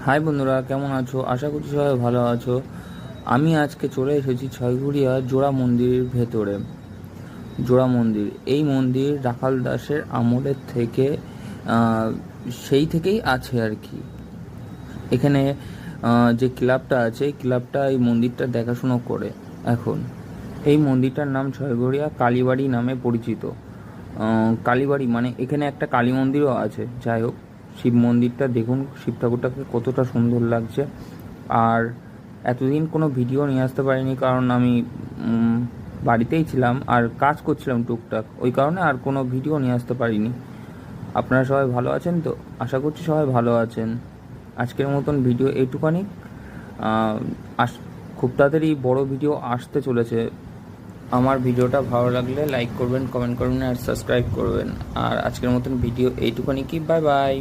High বন্ধুরা, কেমন আছো? আশা করছি সবাই ভালো আছো। আমি আজকে চলে এসেছি ছয়ঘরিয়া জোড়া মন্দিরের ভেতরে। জোড়া মন্দির, এই মন্দির রাখাল দাসের আমলের থেকে আহ, সেই থেকেই আছে আর কি। এখানে যে ক্লাবটা আছে, এই ক্লাবটা এই মন্দিরটা দেখাশুনো করে এখন। এই মন্দিরটার নাম ছয়ঘরিয়া কালীবাড়ি নামে পরিচিত। কালীবাড়ি মানে এখানে একটা কালী মন্দিরও আছে। যাই হোক, শিব মন্দিরটা দেখুন, শিব ঠাকুরটাকে কতটা সুন্দর লাগছে। আর এতদিন কোনো ভিডিও নিয়ে আসতে পারিনি, কারণ আমি বাড়িতেই ছিলাম আর কাজ করছিলাম টুকটাক, ওই কারণে আর কোনো ভিডিও নিয়ে আসতে পারিনি। আপনারা সবাই ভালো আছেন তো? আশা করছি সবাই ভালো আছেন। আজকের মতন ভিডিও এইটুখানি। আহ, আস খুব তাড়াতাড়ি বড় ভিডিও আসতে চলেছে। আমার ভিডিওটা ভালো লাগলে লাইক করবেন, কমেন্ট করবেন আর সাবস্ক্রাইব করবেন। আর আজকের মতন ভিডিও এইটুখানি কি, বাই বাই।